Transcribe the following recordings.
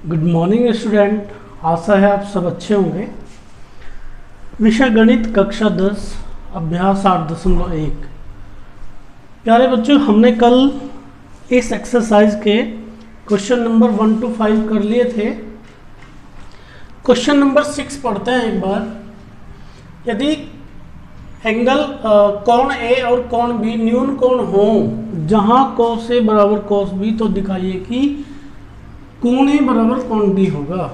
Good morning student, आशा है आप सब अच्छे होंगे। विषय गणित कक्षा 10 अभ्यास 8.1। प्यारे बच्चों, हमने कल इस एक्सरसाइज के क्वेश्चन नंबर 1 to 5 कर लिए थे। क्वेश्चन नंबर 6 पढ़ते हैं एक बार। यदि एंगल कोण ए और कोण बी न्यून कोण हो जहां cos ए बराबर cos बी, तो दिखाइए कि कोण ए बराबर कोण बी होगा।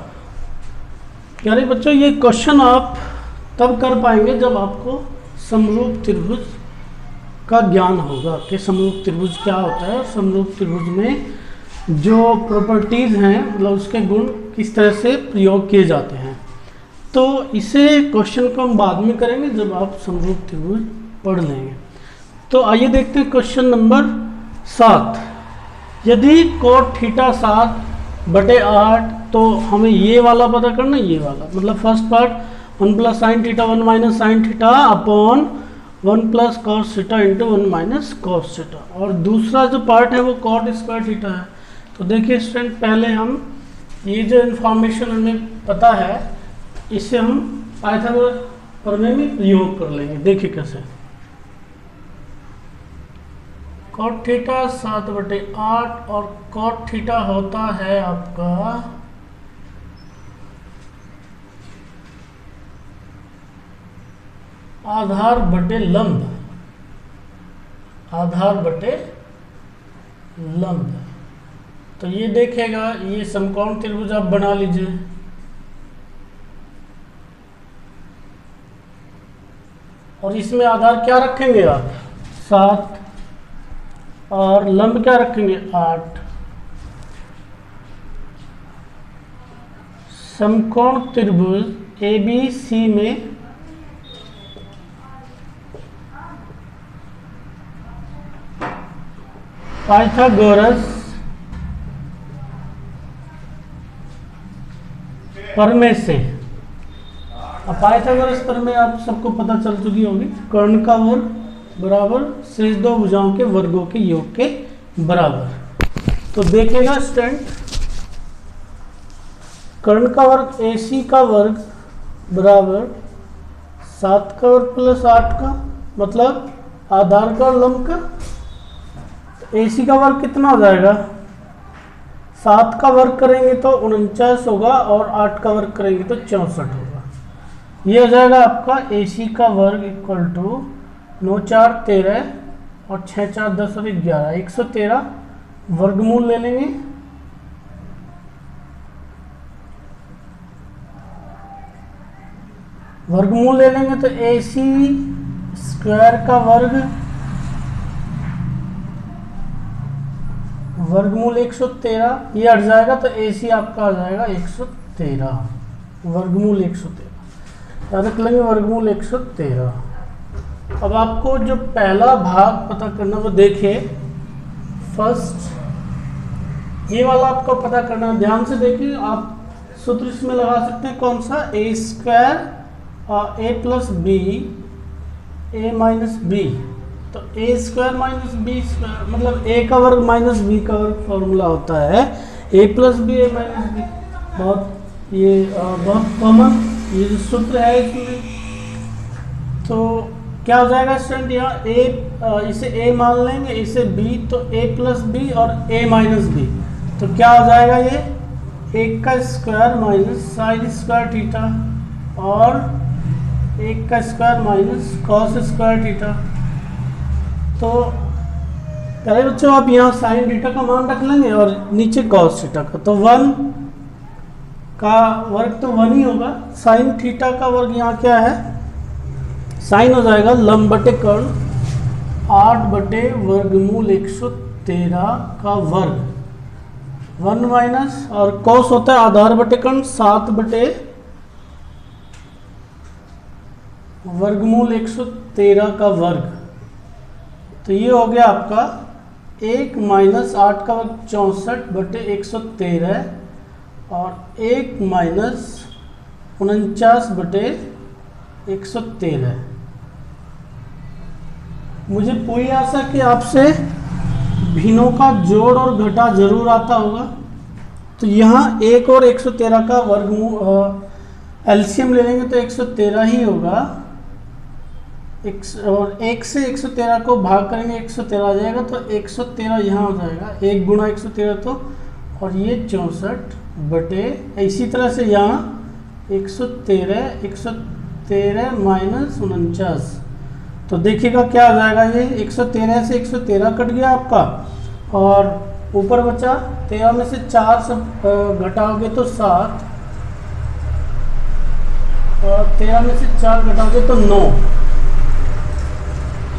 प्यारे बच्चों, ये क्वेश्चन आप तब कर पाएंगे जब आपको समरूप त्रिभुज का ज्ञान होगा कि समरूप त्रिभुज क्या होता है, समरूप त्रिभुज में जो प्रॉपर्टीज हैं, मतलब उसके गुण किस तरह से प्रयोग किए जाते हैं। तो इसे क्वेश्चन को हम बाद में करेंगे जब आप समरूप त्रिभुज पढ़ लेंगे। तो आइए देखते हैं क्वेश्चन नंबर 7। यदि कोट थीटा 7/8, तो हमें ये वाला पता करना, ये वाला मतलब first part 1 + sin theta 1 - sin theta upon 1 + cos theta into 1 - cos theta, और दूसरा जो पार्ट है वो cot स्क्वायर थीटा है। तो देखिए स्टूडेंट, पहले हम ये जो इन्फॉर्मेशन हमें पता है इसे हम पाइथागोरस प्रमेय में प्रयोग कर लेंगे। देखिए कैसे। cot थीटा 7/8 और cot थीटा होता है आपका आधार बटे लंब, आधार बटे लंब। तो ये देखेगा, ये समकोण त्रिभुज आप बना लीजिए। और इसमें आधार क्या रखेंगे आप? 7, और लंब क्या रखेंगे? 8। समकोण त्रिभुज ABC में पाइथागोरस प्रमेय से, पाइथागोरस प्रमेय आप सबको पता चल चुकी होगी। कर्ण का वर्ग बराबर शेष दो भुजाओं के वर्गों के योग के बराबर। तो देखेगा स्टूडेंट, कर्ण का वर्ग AC का वर्ग बराबर 7 का वर्ग प्लस 8 का, मतलब आधार का और लंब का। AC का वर्ग कितना हो जाएगा? 7 का वर्ग करेंगे तो 49 होगा, और 8 का वर्ग करेंगे तो 64 होगा। ये हो जाएगा आपका AC का वर्ग इक्वल टू 9 × 4 = 13 और 6 × 4 = 10 और 11 113 वर्गमूल ले लेंगे। वर्गमूल ले लेंगे तो AC स्क्वायर का वर्ग वर्गमूल 113, ये हट जाएगा तो AC आपका आ जाएगा 113, वर्गमूल 113 याद रख लेंगे, वर्गमूल 113। अब आपको जो पहला भाग पता करना वो देखिए, फर्स्ट ये वाला आपको पता करना। ध्यान से देखिए, आप सूत्र इसमें लगा सकते हैं कौन सा? A² A + B A - B। तो A² - B² मतलब A का वर्ग माइनस B का वर्ग फॉर्मूला होता है A + B A - B। बहुत कॉमन ये जो सूत्र है इसमें। तो क्या हो जाएगा स्टूडेंट, यहाँ इसे A मान लेंगे, इसे B, तो A + B और A - B। तो क्या हो जाएगा? ये 1 का square minus sin square theta और 1 का square minus cos square theta. तो पहले बच्चों आप यहाँ sin थीटा का मान रख लेंगे और नीचे cos थीटा का। तो 1 का वर्ग तो 1 ही होगा। sin थीटा का वर्ग यहाँ क्या है? साइन हो जाएगा लंब बटे कर्ण 8/वर्गमूल 113 का वर्ग 1 माइनस, और cos होता है आधार बटे कर्ण 7/वर्गमूल 113 का वर्ग। तो ये हो गया आपका 1 - 8 का वर्ग 64/113 और 1 - 49/113। मुझे पूरी आशा कि आपसे भिन्नों का जोड़ और घटा जरूर आता होगा। तो यहाँ 1 और 113 का वर्गमूल एलसीएम ले लेंगे तो 113 ही होगा। और 1 से 113 को भाग करेंगे 113 आ जाएगा, तो 113 यहाँ हो जाएगा, 1 गुणा 113 तो, और ये 64 बटे, इसी तरह से यहाँ 113 माइनस 49, तो देखिएगा क्या आ जाएगा, ये 113 से 113 कट गया आपका, और ऊपर बचा 13 में से 4 सब घटाओगे तो 7, और 13 में से 4 घटाओगे तो 9,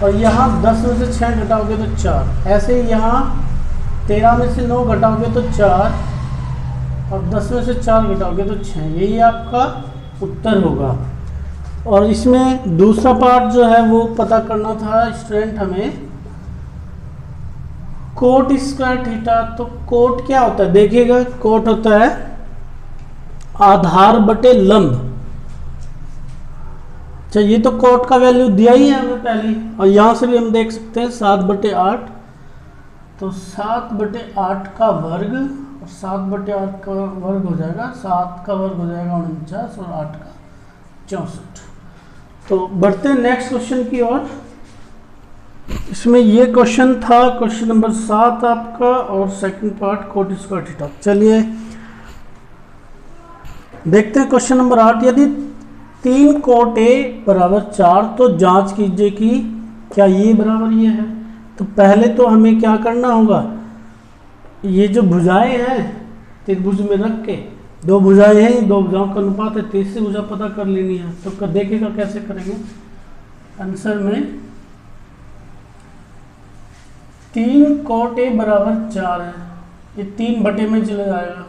और यहाँ 10 में से 6 घटाओगे तो 4। ऐसे ही यहाँ 13 में से 9 घटाओगे तो 4, और 10 में से 4 घटाओगे तो 6। यही आपका उत्तर होगा। और इसमें दूसरा पार्ट जो है वो पता करना था स्टूडेंट हमें, कोट स्क्वायर थीटा। तो कोट क्या होता है, देखिएगा कोट होता है आधार बटे लंब। अच्छा, ये तो कोट का वैल्यू दिया ही है हमें पहले, और यहाँ से भी हम देख सकते हैं 7/8, तो 7/8 का वर्ग, और 7/8 का वर्ग हो जाएगा, 7 का वर्ग हो जाएगा 49, और 8 का 64। तो बढ़ते हैं नेक्स्ट क्वेश्चन की ओर। इसमें ये क्वेश्चन था क्वेश्चन नंबर 7 आपका, और second part coat square theta. चलिए देखते हैं क्वेश्चन नंबर 8। यदि 3 कोट ए बराबर 4 तो जांच कीजिए कि क्या ये बराबर ये है। तो पहले तो हमें क्या करना होगा, ये जो भुजाएं हैं त्रिभुज में रख के, 2 भुजाएं हैं, 2 भुजाओं का अनुपात है, तीसरी भुजा पता कर लेनी है। तो देखिएगा कैसे करेंगे। आंसर में 3 कोट ए बराबर 4 है, ये 3 बटे में चला जाएगा,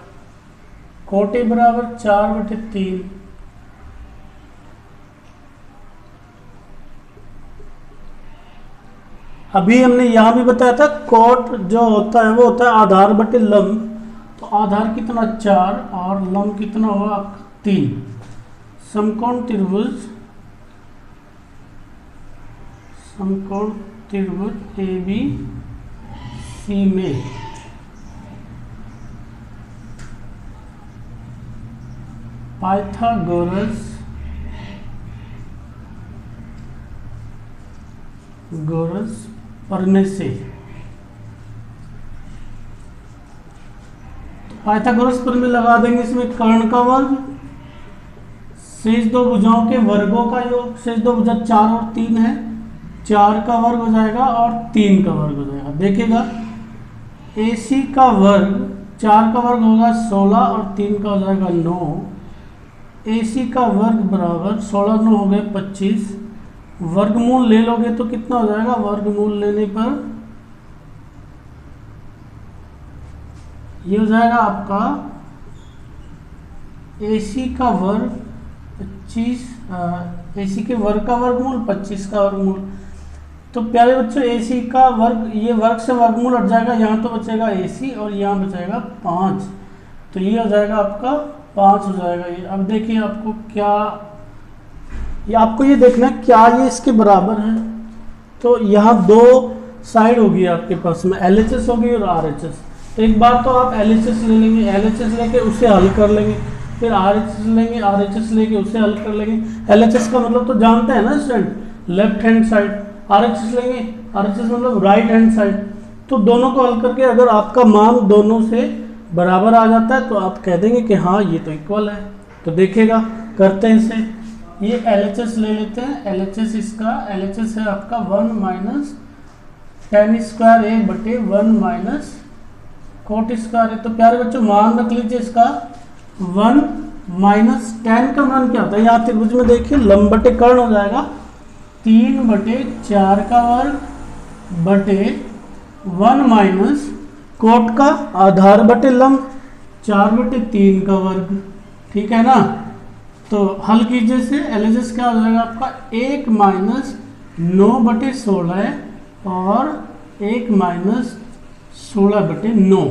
कोट ए बराबर 4/3। अभी हमने यहाँ भी बताया था कोट जो होता है वो होता है आधार बटे लंब। तो आधार कितना 4 और लंब कितना होगा आपका 3। समकोण त्रिभुज ए बी सी में पाइथागोरस प्रमेय से, पाइथागोरस प्रमेय लगा देंगे। इसमें कर्ण का वर्ग, शेष 2 भुजाओं के वर्गों का योग, शेष 2 भुजा 4 और 3 है, 4 का वर्ग हो जाएगा और 3 का वर्ग हो जाएगा। देखिएगा AC का वर्ग, 4 का वर्ग होगा 16 और 3 का हो जाएगा 9। AC का वर्ग बराबर 16 9 हो गए 25। वर्गमूल ले लोगे तो कितना हो जाएगा, वर्गमूल लेने पर ये हो जाएगा आपका AC का वर्ग 25, AC के वर्ग का वर्गमूल 25 का वर्गमूल। तो प्यारे बच्चों AC का वर्ग, ये वर्ग से वर्गमूल हट जाएगा, यहाँ तो बचेगा AC और यहाँ बचेगा 5, तो ये हो जाएगा आपका 5 हो जाएगा ये। अब देखिए आपको क्या, ये आपको ये देखना है क्या ये इसके बराबर है। तो यहाँ 2 साइड होगी आपके पास में, LHS होगी और RHS। तो एक बार तो आप LHS ले लेंगे, LHS लेके उसे हल कर लेंगे, फिर RHS लेंगे, RHS लेके उसे हल कर लेंगे। LHS का मतलब तो जानते हैं ना student, left hand side. RHS लेंगे, RHS मतलब राइट हैंड साइड। तो दोनों को हल करके अगर आपका मान दोनों से बराबर आ जाता है तो आप कह देंगे कि हाँ ये तो इक्वल है। तो देखिएगा करते हैं इसे, ये LHS ले लेते हैं। LHS इसका LHS है आपका 1 माइनस tan स्क्वायर A बटे 1 माइनस कोट स्क्वायर है। तो प्यारे बच्चों मान रख लीजिए इसका 1 माइनस tan का मान क्या होता है, यहाँ त्रिभुज में देखिए लंब बटे कर्ण हो जाएगा, 3/4 का वर्ग बटे 1 माइनस कोट का आधार बटे लंब 4/3 का वर्ग। ठीक है ना। तो हल कीजिए से, LHS क्या हो जाएगा आपका 1 माइनस 9/16 है और 1 माइनस 16/9।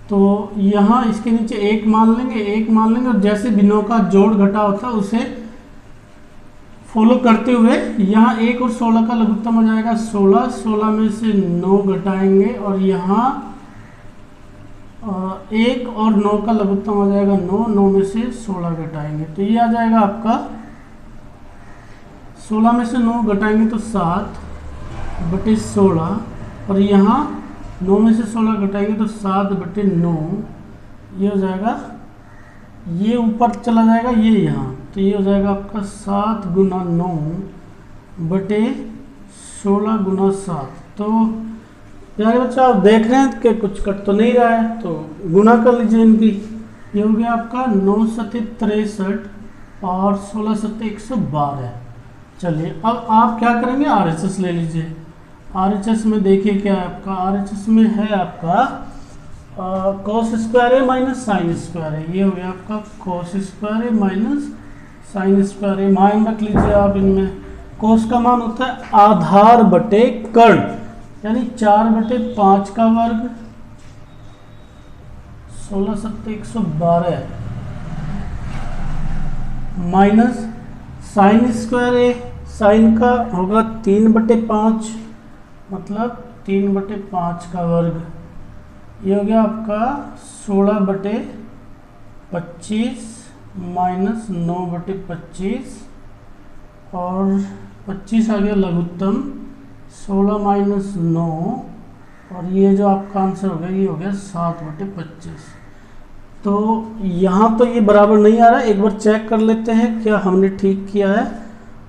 तो यहाँ इसके नीचे 1 मान लेंगे, 1 मान लेंगे, और जैसे बिनों का जोड़ घटा होता है उसे फॉलो करते हुए यहाँ 1 और 16 का लघुत्तम हो जाएगा 16, 16 में से 9 घटाएंगे और यहाँ 1 और 9 का लघुत्तम आ जाएगा 9, 9 में से 16 घटाएंगे तो ये आ जाएगा आपका 16 में से 9 घटाएंगे तो 7/16 और यहाँ 9 में से 16 घटाएंगे तो 7/9, ये हो जाएगा, ये ऊपर चला जाएगा ये यहाँ, तो ये हो जाएगा आपका 7 गुना 9/16 गुना 7। तो प्यारे बच्चा आप देख रहे हैं कि कुछ कट तो नहीं रहा है, तो गुना कर लीजिए इनकी। ये हो गया आपका 9 सत्ते 63 और 16 सत्ते 112। चलिए अब आप क्या करेंगे, RHS ले लीजिए। RHS में देखिए क्या है आपका, RHS में है आपका cos स्क्वायर है माइनस साइन स्क्वायर है। ये हो गया आपका cos स्क्वायर है माइनस साइन स्क्वायर है। मान रख लीजिए आप इनमें। cos का मान होता है आधार बटे कर्ण, यानी 4/5 का वर्ग 16 सत्ते 112 माइनस साइन स्क्वायर है, साइन का होगा 3/5 मतलब 3/5 का वर्ग। ये हो गया आपका 16/25 माइनस 9/25 और 25 आ गया लघुत्तम, 16 माइनस 9 और ये जो आपका आंसर हो गया ये हो गया 7/25। तो यहाँ तो ये बराबर नहीं आ रहा है, एक बार चेक कर लेते हैं क्या हमने ठीक किया है।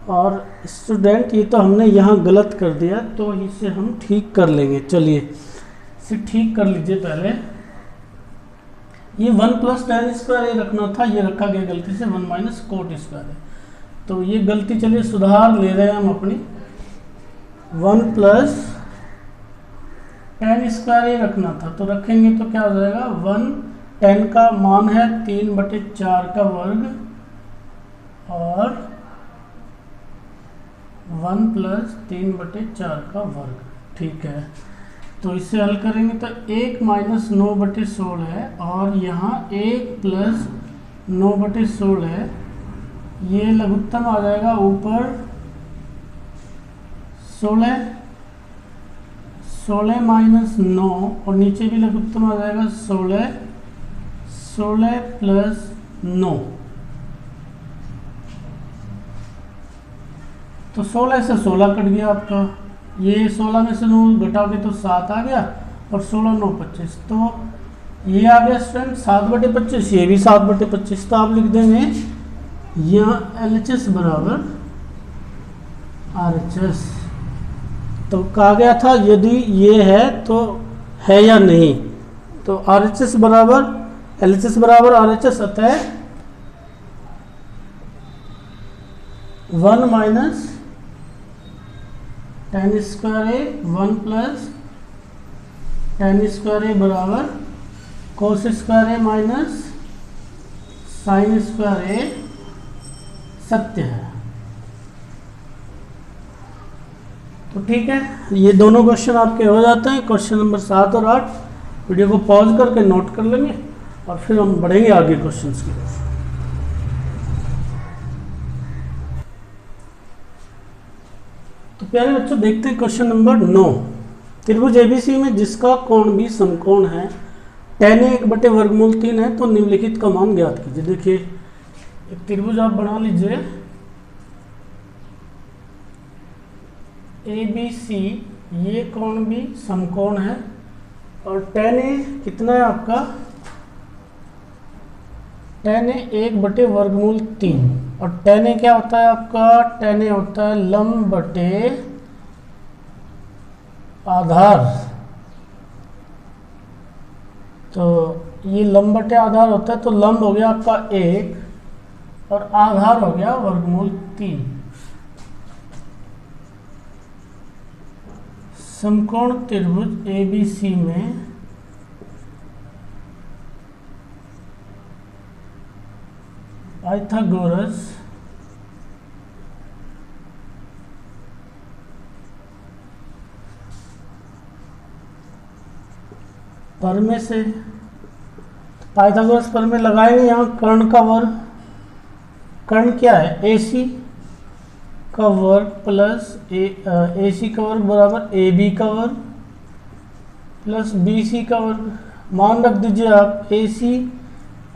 और स्टूडेंट ये तो हमने यहाँ गलत कर दिया, तो इसे हम ठीक कर लेंगे। चलिए इसे ठीक कर लीजिए। पहले ये 1 + tan स्क्वायर ये रखना था, ये रखा गया गलती से 1 - cot स्क्वायर है, तो ये गलती चलिए सुधार ले रहे हैं हम अपनी। 1 + tan स्क्वायर ये रखना था, तो रखेंगे तो क्या हो जाएगा 1 tan का मान है 3/4 का वर्ग और 1 + 3/4 का वर्ग। ठीक है, तो इसे हल करेंगे तो 1 - 9/16 है और यहाँ 1 + 9/16 है। ये लघुत्तम आ जाएगा ऊपर 16 माइनस 9 और नीचे भी लघुत्तम आ जाएगा 16 + 9। तो 16 से 16 कट गया आपका, ये 16 में से 9 घटाओगे तो 7 आ गया और 16 9 25, तो ये आ गया स्टूडेंट 7/25, ये भी 7/25। तो आप लिख देंगे यहाँ LHS बराबर RHS। तो कहा गया था यदि ये है तो है या नहीं, तो LHS बराबर RHS अतः 1 - tan स्क्वायर है 1 + tan स्क्वायर है बराबर cos स्क्वायर है माइनस साइन स्क्वायर है सत्य है। तो ठीक है, ये दोनों क्वेश्चन आपके हो जाते हैं। क्वेश्चन नंबर 7 और 8 वीडियो को पॉज करके नोट कर लेंगे और फिर हम बढ़ेंगे आगे क्वेश्चंस की तरफ। तो प्यारे बच्चों देखते हैं क्वेश्चन नंबर 9। त्रिभुज ABC में जिसका कोण भी समकोण है, tan (1/3) है, तो निम्नलिखित का मान ज्ञात कीजिए। देखिए एक त्रिभुज आप बना लीजिए ABC, ये कोण भी समकोण है और tan A कितना है आपका, tan A 1/3 और tan A क्या होता है आपका, tan A होता है लंब बटे आधार। तो ये लंब बटे आधार होता है, तो लंब हो गया आपका 1 और आधार हो गया 3/3। समकोण त्रिभुज ABC में पाइथागोरस प्रमेय से, पाइथागोरस प्रमेय लगाएंगे। यहाँ कर्ण का वर्ग, कर्ण क्या है AC का वर्ग प्लस AC का वर्ग बराबर AB का वर्ग प्लस BC का वर्ग मान रख दीजिए आप ए सी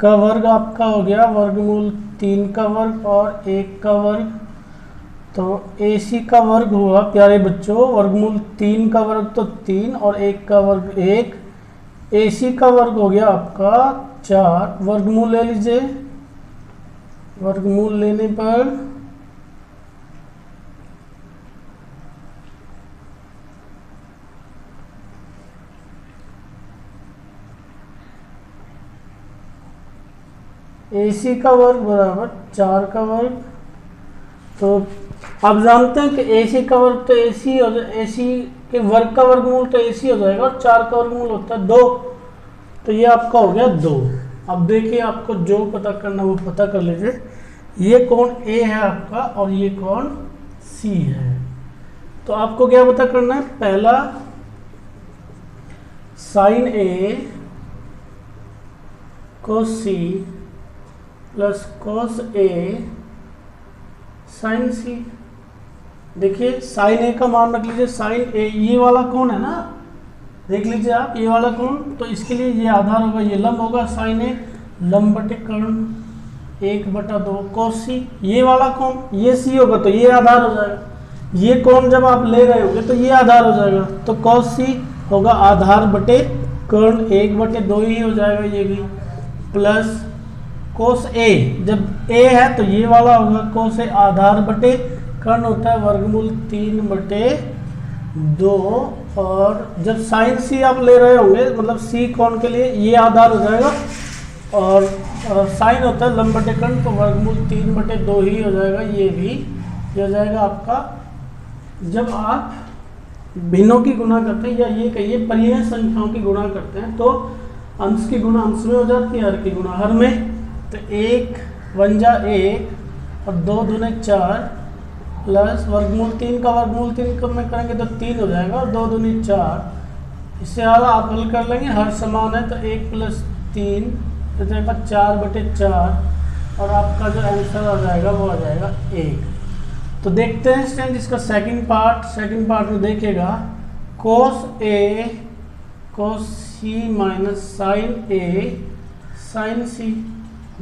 का वर्ग आपका हो गया वर्गमूल 3 का वर्ग और 1 का वर्ग। तो ए सी का वर्ग हुआ प्यारे बच्चों वर्गमूल 3 का वर्ग तो 3 और 1 का वर्ग 1। ए सी का वर्ग हो गया आपका 4, वर्गमूल ले लीजिए। वर्गमूल लेने पर ए सी का वर्ग बराबर 4 का वर्ग। तो आप जानते हैं कि ए सी का वर्ग तो ए सी के वर्ग का वर्गमूल तो ए सी हो जाएगा और 4 का वर्गमूल होता है 2। तो ये आपका हो गया 2। अब देखिए आपको जो पता करना वो पता कर लीजिए। ये कोण ए है आपका और ये कोण सी है। तो आपको क्या पता करना है, पहला साइन ए कोस सी प्लस कोस ए साइन सी। देखिए साइन ए का मान रख लीजिए, साइन ए ये वाला कोण है ना, देख लीजिए आप ये वाला कोण। तो इसके लिए ये आधार होगा, ये लंब होगा, साइन ए लंब बटे कर्ण 1/2 कोस सी। ये वाला कोण ये सी होगा तो ये आधार हो जाएगा। ये कोण जब आप ले रहे होंगे तो ये आधार हो जाएगा। तो कोस सी होगा आधार बटे कर्ण 1/2 ही हो जाएगा ये भी। प्लस कोस ए, जब ए है तो ये वाला होगा कोस ए आधार बटे कर्ण होता है वर्गमूल 3/2। और जब साइन सी आप ले रहे होंगे मतलब सी कोण के लिए ये आधार हो जाएगा और साइन होता है लंब बटे कर्ण तो वर्गमूल 3/2 ही हो जाएगा। ये भी ये हो जाएगा आपका। जब आप भिन्नों की गुणा करते हैं या ये कहिए परिमेय संख्याओं की गुणा करते हैं तो अंश की गुणा अंश में हो जाती है, हर की गुणा हर में। तो 1 1 जा 1 और 2 दूने 4 प्लस वर्गमूल 3 का वर्गमूल 3 कब में करेंगे तो 3 हो जाएगा और 2 दूनी 4। इससे आला आप हल कर लेंगे, हर समान है तो 1 + 3 तो जाएगा 4/4 और आपका जो आंसर आ जाएगा वो आ जाएगा 1। तो देखते हैं स्टूडेंट इसका सेकंड पार्ट में देखेगा कोस ए कोस सी माइनस साइन ए साइन सी।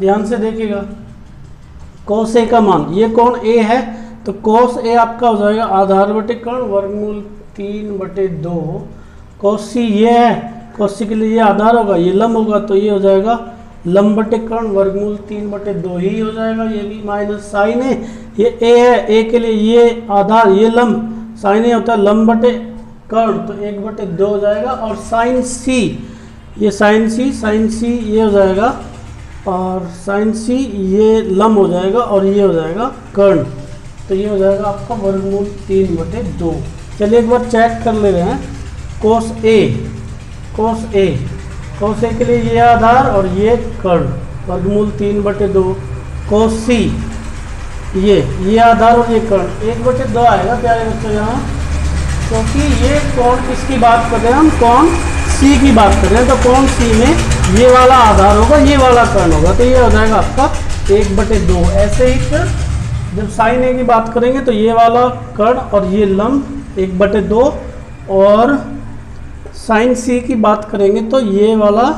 ध्यान से देखिएगा कोस ए का मान, ये कोण ए है तो कोस ए आपका हो जाएगा आधार बटे कर्ण वर्गमूल 3/2। कोस सी ये है, कोस सी के लिए ये आधार होगा, ये लंब होगा तो ये हो जाएगा लंब बटे कर्ण वर्गमूल 3/2 ही हो जाएगा। ये भी माइनस साइन ए, ये ए है, ए के लिए ये आधार ये लंब, साइन ए होता है लंब बटे कर्ण तो 1/2 हो जाएगा। और साइन सी, ये साइन सी ये हो जाएगा और साइन सी ये लंब हो जाएगा और ये हो जाएगा कर्ण तो ये हो जाएगा आपका वर्गमूल 3/2। चलिए एक बार चेक कर ले रहे हैं। कोस ए के लिए ये आधार और ये कर्ण वर्गमूल 3/2। कोस सी ये आधार और ये कर्ण 1/2 आएगा प्यारे बच्चों यहाँ, क्योंकि ये कोण किसकी बात कर रहे हैं हम, कोण सी की बात कर रहे हैं। तो कोण सी में ये वाला आधार होगा ये वाला कर्ण होगा तो ये हो जाएगा आपका 1/2। ऐसे ही फिर जब साइन ए की बात करेंगे तो ये वाला कर्ण और ये लंब 1/2 और साइन सी की बात करेंगे तो ये वाला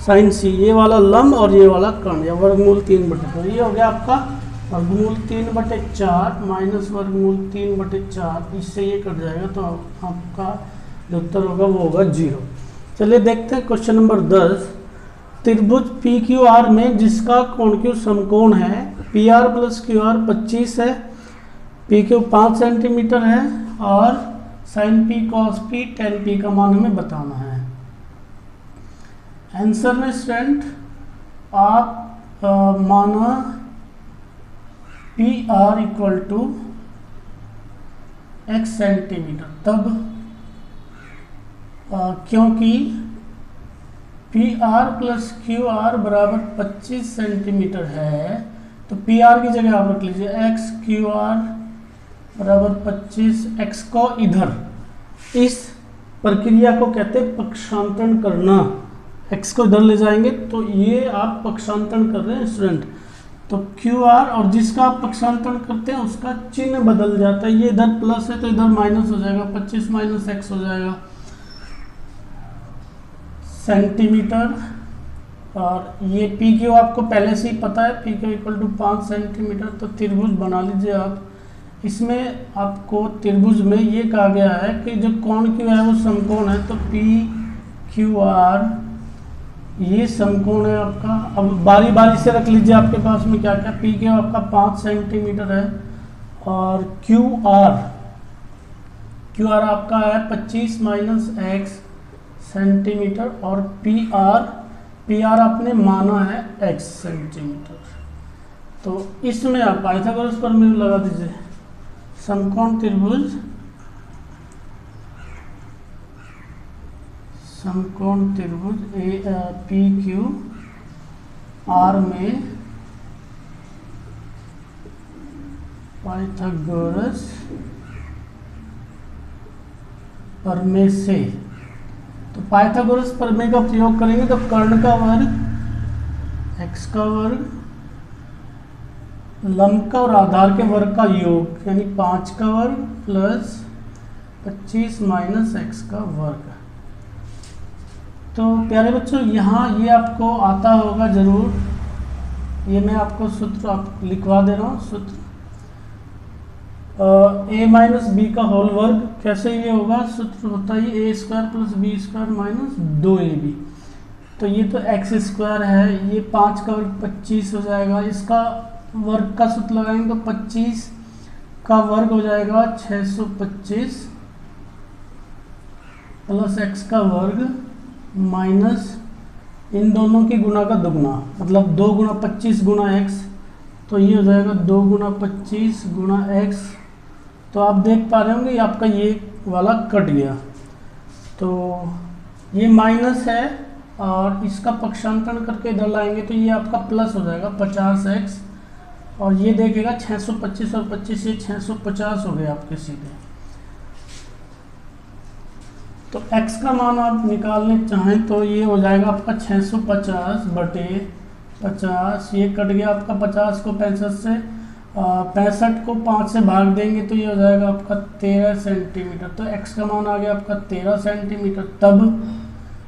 साइन सी ये वाला लंब और ये वाला कर्ण या वर्गमूल 3/2। ये हो गया आपका वर्गमूल 3/4 माइनस वर्गमूल 3/4, इससे ये कट जाएगा तो आपका जो उत्तर होगा वो होगा 0। चलिए देखते हैं क्वेश्चन नंबर 10। त्रिभुज पी क्यू आर में जिसका कोण क्यू समकोण है, P R plus Q R 25 है, पी क्यू 5 सेंटीमीटर है और sine P cos P tan P का मान हमें बताना है। आंसर में स्टूडेंट आप माना P R equal to x centimetre, तब क्योंकि P R plus Q R बराबर 25 सेंटीमीटर है तो पी आर की जगह आप रख लीजिए x, क्यू आर बराबर 25। x को इधर, इस प्रक्रिया को कहते हैं पक्षांतरण करना। x को इधर ले जाएंगे तो ये आप पक्षांतरण कर रहे हैं स्टूडेंट। तो क्यू आर और जिसका आप पक्षांतरण करते हैं उसका चिन्ह बदल जाता है, ये इधर प्लस है तो इधर माइनस हो जाएगा, 25 - x हो जाएगा। सेंटीमीटर, और ये पी क्यू आपको पहले से ही पता है, P Q equal to 5 centimetre. तो त्रिभुज बना लीजिए आप। इसमें आपको त्रिभुज में ये कहा गया है कि जो कोण क्यू है वो समकोण है, तो पी क्यू आर ये समकोण है आपका। अब बारी बारी से रख लीजिए आपके पास में क्या क्या। पी क्यू आपका 5 सेंटीमीटर है, और क्यू आर आपका है 25 माइनस एक्स सेंटीमीटर, और पी आर आपने माना है एक्स सेंटीमीटर। तो इसमें आप पाइथागोरस प्रमेय लगा दीजिए। समकोण त्रिभुज पी क्यू आर में पाइथागोरस प्रमेय से, तो पाइथागोरस प्रमेय का प्रयोग करेंगे तो कर्ण का वर्ग, एक्स का वर्ग, लंब का और आधार के वर्ग का योग यानी 5 का वर्ग प्लस 25 माइनस एक्स का वर्ग। तो प्यारे बच्चों यहाँ ये आपको आता होगा जरूर, ये मैं आपको सूत्र आप लिखवा दे रहा हूँ। सूत्र a माइनस बी का होल वर्ग, कैसे ये होगा, सूत्र होता है a square plus b square minus 2ab। तो ये तो एक्स स्क्वायर है, ये 5 का वर्ग 25 हो जाएगा, इसका वर्ग का सूत्र लगाएंगे तो 25 का वर्ग हो जाएगा 625 प्लस एक्स का वर्ग माइनस इन दोनों की गुणा का दुगुना, मतलब 2 गुणा 25 गुणा एक्स, तो ये हो जाएगा 2 गुणा 25 गुणा एक्स। तो आप देख पा रहे होंगे आपका ये वाला कट गया, तो ये माइनस है और इसका पक्षांतरण करके इधर लाएंगे तो ये आपका प्लस हो जाएगा 50x, और ये देखेगा 625 और 25 ये 650 हो गए आपके सीधे। तो x का मान आप निकालने चाहें तो ये हो जाएगा आपका 650 बटे 50, ये कट गया आपका 50 को 65 से, 65 को 5 से भाग देंगे तो ये हो जाएगा आपका 13 सेंटीमीटर। तो x का मान आ गया आपका 13 सेंटीमीटर। तब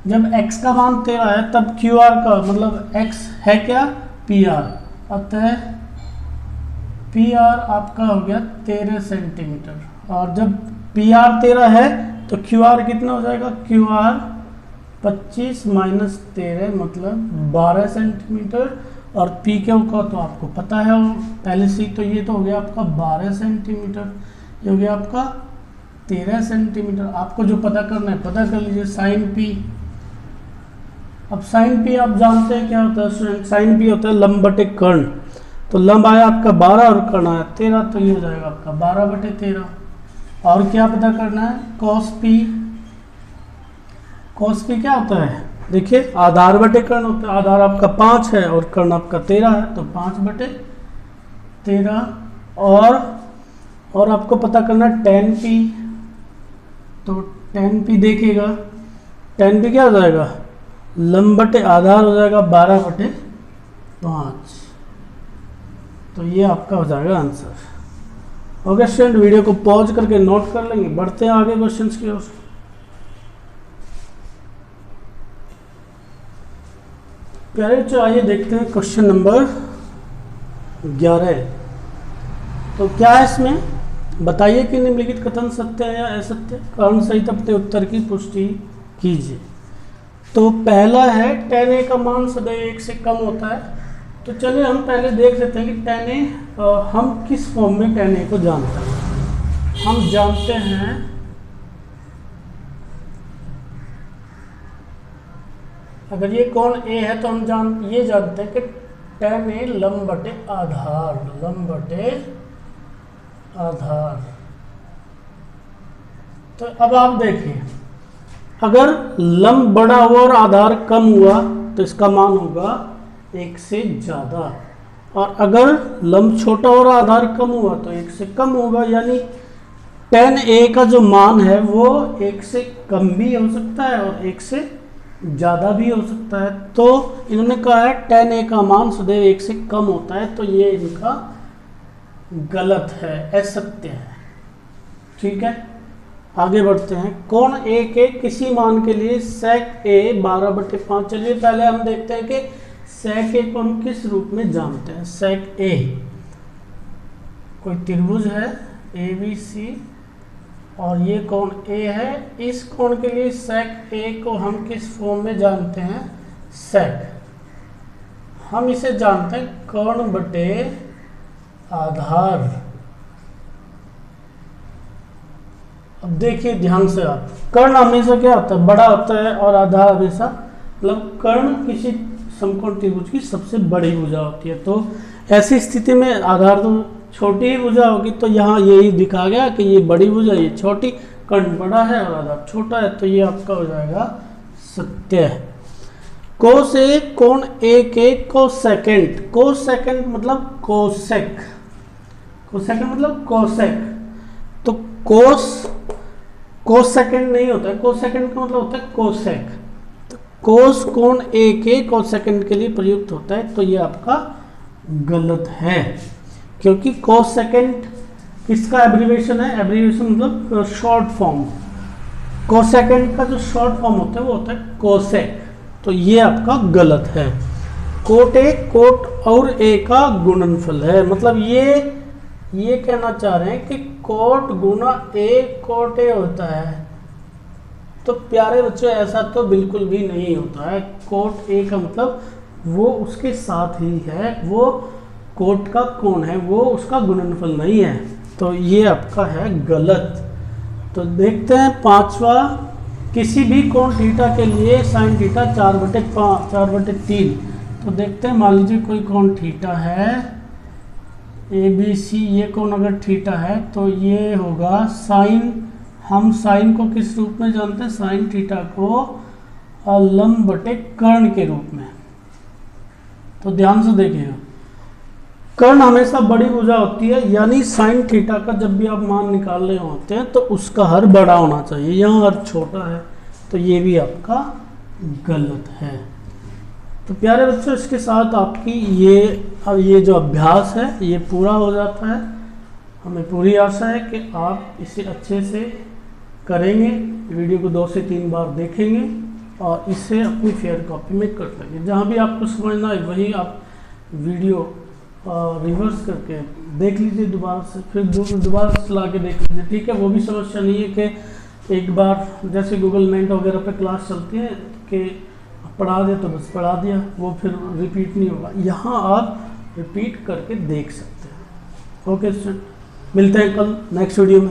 जब x का मान 13 है तब QR का मतलब x है क्या, PR, अतः PR आपका हो गया 13 सेंटीमीटर। और जब PR 13 है तो QR कितना हो जाएगा, QR 25 माइनस 13 मतलब 12 सेंटीमीटर, और PQ का तो आपको पता है पहले से, तो ये तो हो गया आपका 12 सेंटीमीटर, ये हो गया आपका 13 सेंटीमीटर। आपको जो पता करना है पता कर लीजिए साइन P। अब साइन P आप जानते हैं क्या होता है स्टूडेंट, साइन P होता है लंब बटे कर्ण। तो लंब आया आपका 12 और कर्ण आया 13, तो ये हो जाएगा आपका 12 बटे 13। और क्या पता करना है, cos P। cos P क्या होता है, देखिए आधार बटे कर्ण होता है, आधार आपका 5 है और कर्ण आपका 13 है, तो 5 बटे 13। और आपको पता करना है tan P। तो tan P देखेगा, tan P क्या हो जाएगा, लंब बटे आधार हो जाएगा 12 बटे 5। तो ये आपका हो जाएगा आंसर। ओके स्टूडेंट, वीडियो को पॉज करके नोट कर लेंगे, बढ़ते हैं आगे क्वेश्चंस की ओर। प्यारे बच्चों आइए देखते हैं क्वेश्चन नंबर 11। तो क्या है इसमें, बताइए कि निम्नलिखित कथन सत्य है या असत्य, कारण सहित अपने उत्तर की पुष्टि कीजिए। तो पहला है tan A का मान सदैव 1 से कम होता है। तो चलिए हम पहले देख लेते हैं कि tan A हम किस फॉर्म में tan A को जानते हैं। हम जानते हैं अगर ये कोण A है तो हम ये जानते हैं कि tan A लंब बटे आधार, लंब बटे आधार। तो अब आप देखिए अगर लंब बड़ा हुआ और आधार कम हुआ तो इसका मान होगा 1 से ज़्यादा, और अगर लंब छोटा और आधार कम हुआ तो 1 से कम होगा, यानी tan A का जो मान है वो 1 से कम भी हो सकता है और 1 से ज़्यादा भी हो सकता है। तो इन्होंने कहा है tan A का मान सदैव 1 से कम होता है, तो ये इनका गलत है, असत्य है। ठीक है, आगे बढ़ते हैं। कोण ए के किसी मान के लिए sec a 12/5। चलिए पहले हम देखते हैं कि sec a को हम किस रूप में जानते हैं। sec a कोई त्रिभुज है ABC और ये कोण A है। इस कोण के लिए sec A को हम किस फॉर्म में जानते हैं? sec। हम इसे जानते हैं कर्ण बटे आधार। अब देखिए ध्यान से, आप कर्ण हमेशा क्या होता है? बड़ा होता है और आधार हमेशा, मतलब कर्ण किसी समकोण त्रिभुज की सबसे बड़ी भुजा होती है। तो ऐसी स्थिति में आधार तो छोटी ही भुजा होगी, तो यहाँ यही दिखा गया कि ये बड़ी भुजा, ये छोटी, कर्ण बड़ा है और आधार छोटा है, तो ये आपका हो जाएगा सत्य। कोस ए कोण ए के कोसेकेंट। कोसेकेंट मतलब कोसेक, कोसेकेंट मतलब कोसेक। तो कोसेकेंट नहीं होता है, कोसेकेंट का मतलब होता है कोसेक। तो कोस कोण ए के कोसेकेंट के लिए प्रयुक्त होता है, तो ये आपका गलत है, क्योंकि कोसेकेंट किसका एब्रीविएशन है? एब्रीविएशन मतलब शॉर्ट फॉर्म। कोसेकेंट का जो शॉर्ट फॉर्म होता है वो होता है कोसेक, तो ये आपका गलत है। कोट ए कोट और ए का गुणनफल है, मतलब ये कहना चाह रहे हैं कि coat Guna A cot A होता है। तो प्यारे बच्चों ऐसा तो बिल्कुल भी नहीं होता है। कोट ए का मतलब वो उसके साथ ही है, वो कोट का कोण है, वो उसका गुणनफल नहीं है, तो ये आपका है गलत। तो देखते हैं पांचवा, किसी भी कोण थीटा के लिए साइन थीटा 4/3। तो देखते हैं, मान लीजिए कोई कोण थीटा है ABC, ये कोण अगर थीटा है तो ये होगा साइन। हम साइन को किस रूप में जानते हैं? साइन थीटा को लंब बटे कर्ण के रूप में। तो ध्यान से देखिएगा, कर्ण हमेशा बड़ी भुजा होती है, यानी साइन थीटा का जब भी आप मान निकाल रहे होते हैं तो उसका हर बड़ा होना चाहिए, यहाँ हर छोटा है, तो ये भी आपका गलत है। तो प्यारे बच्चों, इसके साथ आपकी ये जो अभ्यास है ये पूरा हो जाता है। हमें पूरी आशा है कि आप इसे अच्छे से करेंगे, वीडियो को 2 से 3 बार देखेंगे और इसे अपनी फेयर कॉपी में कर लेंगे। जहाँ भी आपको समझना है वही आप वीडियो रिवर्स करके देख लीजिए दोबारा से, फिर दोबारा चला के देख लीजिए, ठीक है। वो भी समस्या नहीं है कि एक बार जैसे गूगल मीट वगैरह पे क्लास चलती है कि पढ़ा दे तो बस पढ़ा दिया, वो फिर रिपीट नहीं होगा। यहाँ आप रिपीट करके देख सकते हैं। ओके स्टूडेंट, मिलते हैं कल नेक्स्ट वीडियो में।